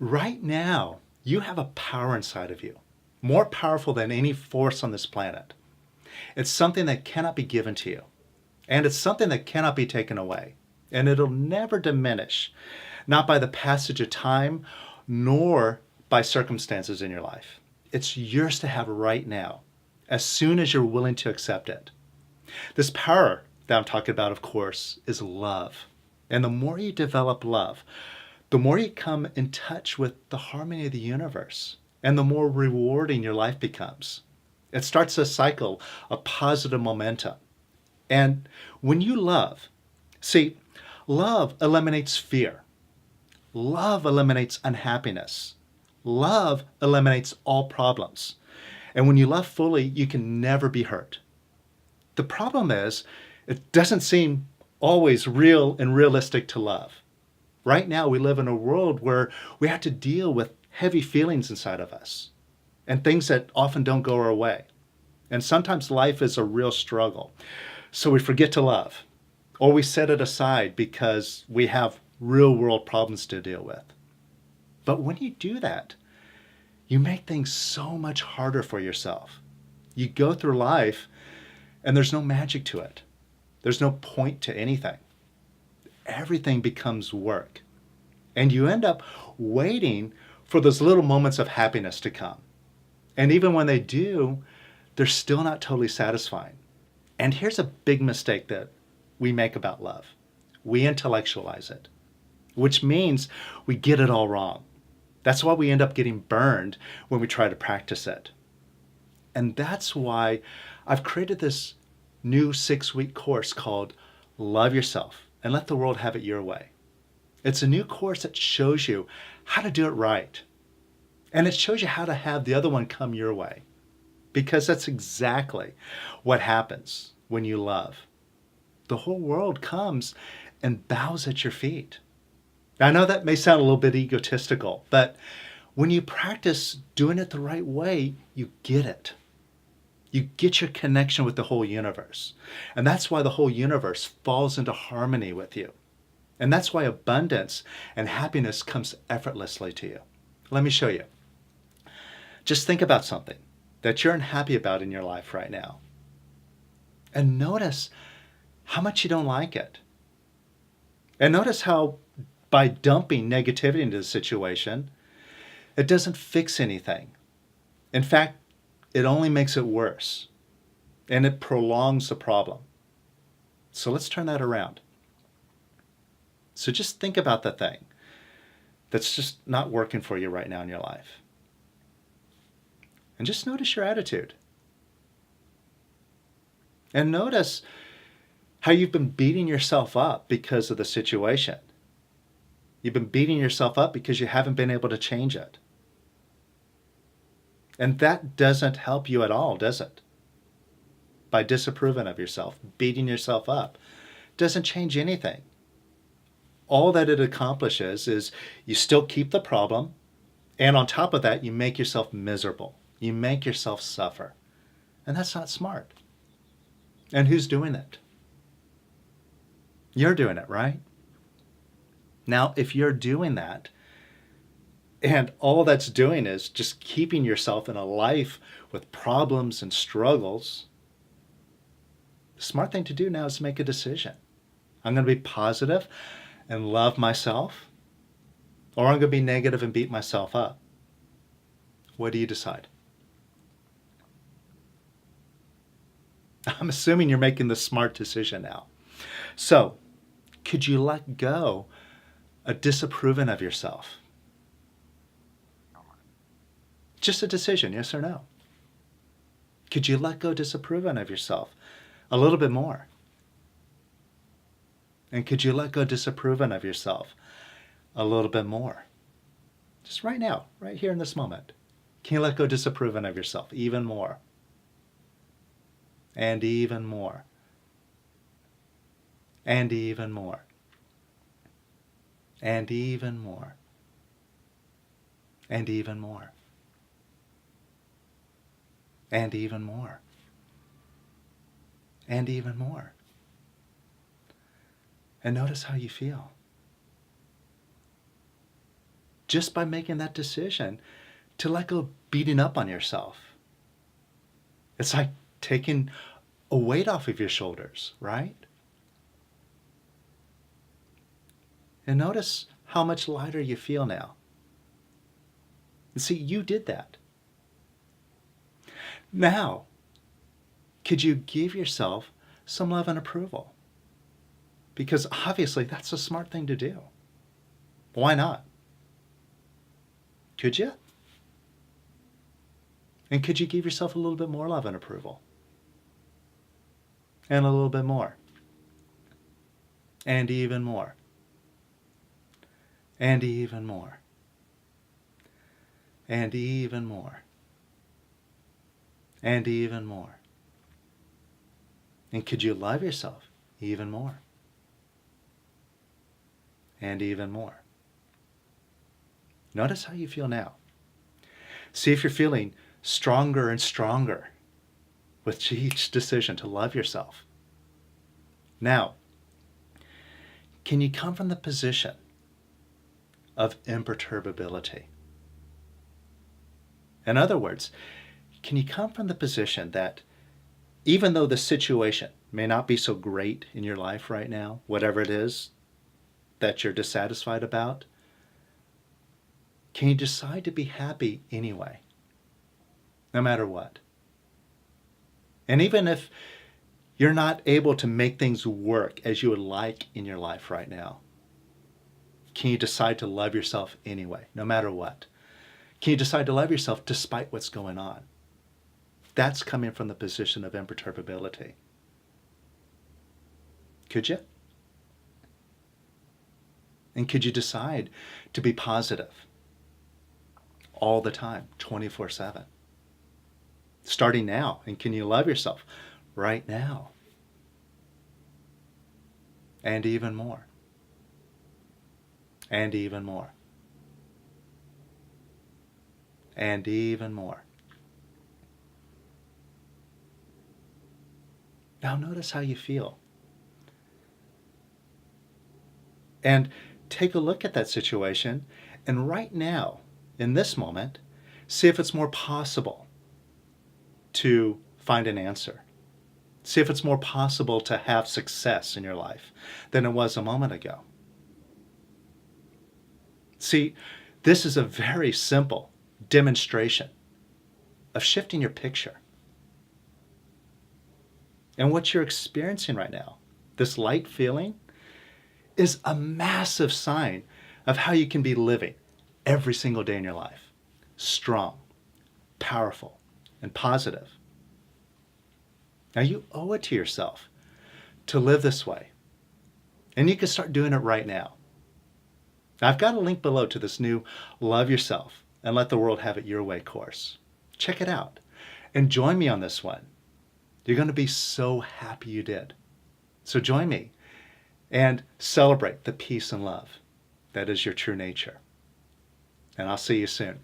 Right now, you have a power inside of you, more powerful than any force on this planet. It's something that cannot be given to you, and it's something that cannot be taken away, and it'll never diminish, not by the passage of time, nor by circumstances in your life. It's yours to have right now, as soon as you're willing to accept it. This power that I'm talking about, of course, is love. And the more you develop love, the more you come in touch with the harmony of the universe, and the more rewarding your life becomes. It starts a cycle of positive momentum. And when you love, see, love eliminates fear. Love eliminates unhappiness. Love eliminates all problems. And when you love fully, you can never be hurt. The problem is, it doesn't seem always real and realistic to love. Right now, we live in a world where we have to deal with heavy feelings inside of us and things that often don't go our way. And sometimes life is a real struggle. So we forget to love, or we set it aside because we have real world problems to deal with. But when you do that, you make things so much harder for yourself. You go through life and there's no magic to it. There's no point to anything. Everything becomes work. And you end up waiting for those little moments of happiness to come. And even when they do, they're still not totally satisfying. And here's a big mistake that we make about love. We intellectualize it, which means we get it all wrong. That's why we end up getting burned when we try to practice it. And that's why I've created this new 6-week course called Love Yourself and Let the World Have It Your Way. It's a new course that shows you how to do it right. And it shows you how to have the other one come your way. Because that's exactly what happens when you love. The whole world comes and bows at your feet. I know that may sound a little bit egotistical, but when you practice doing it the right way, you get it. You get your connection with the whole universe. And that's why the whole universe falls into harmony with you. And that's why abundance and happiness comes effortlessly to you. Let me show you. Just think about something that you're unhappy about in your life right now. And notice how much you don't like it. And notice how by dumping negativity into the situation, it doesn't fix anything. In fact, it only makes it worse. And it prolongs the problem. So let's turn that around. So just think about the thing that's just not working for you right now in your life. And just notice your attitude. And notice how you've been beating yourself up because of the situation. You've been beating yourself up because you haven't been able to change it. And that doesn't help you at all, does it? By disapproving of yourself, beating yourself up, doesn't change anything. All that it accomplishes is you still keep the problem, and on top of that, you make yourself miserable. You make yourself suffer. And that's not smart. And who's doing it? You're doing it, right? Now, if you're doing that, and all that's doing is just keeping yourself in a life with problems and struggles, the smart thing to do now is to make a decision. I'm going to be positive and love myself, or I'm going to be negative and beat myself up. What do you decide? I'm assuming you're making the smart decision now. So, could you let go of disapproving of yourself? Just a decision, yes or no. Could you let go disapproving of yourself a little bit more? And could you let go disapproving of yourself a little bit more? Just right now, right here in this moment. Can you let go disapproving of yourself even more? And even more. And even more. And even more. And even more. And even more. And even more. And notice how you feel. just by making that decision to let go of beating up on yourself. It's like taking a weight off of your shoulders, right? And notice how much lighter you feel now. And see, you did that. Now, could you give yourself some love and approval? Because obviously that's a smart thing to do. Why not? Could you? And could you give yourself a little bit more love and approval? And a little bit more. And even more. And even more. And even more. And even more. And could you love yourself even more? And even more. Notice how you feel now. See if you're feeling stronger and stronger with each decision to love yourself. Now, can you come from the position of imperturbability? In other words, can you come from the position that even though the situation may not be so great in your life right now, whatever it is that you're dissatisfied about, can you decide to be happy anyway, no matter what? And even if you're not able to make things work as you would like in your life right now, can you decide to love yourself anyway, no matter what? Can you decide to love yourself despite what's going on? That's coming from the position of imperturbability. Could you? And could you decide to be positive all the time, 24/7? Starting now. And can you love yourself right now? And even more. And even more. And even more. Now notice how you feel. And take a look at that situation, and right now, in this moment, see if it's more possible to find an answer. See if it's more possible to have success in your life than it was a moment ago. See, this is a very simple demonstration of shifting your picture. And what you're experiencing right now, this light feeling, is a massive sign of how you can be living every single day in your life. Strong, powerful, and positive. Now you owe it to yourself to live this way. And you can start doing it right now. I've got a link below to this new Love Yourself and Let the World Have It Your Way course. Check it out and join me on this one. You're going to be so happy you did. So join me and celebrate the peace and love that is your true nature. And I'll see you soon.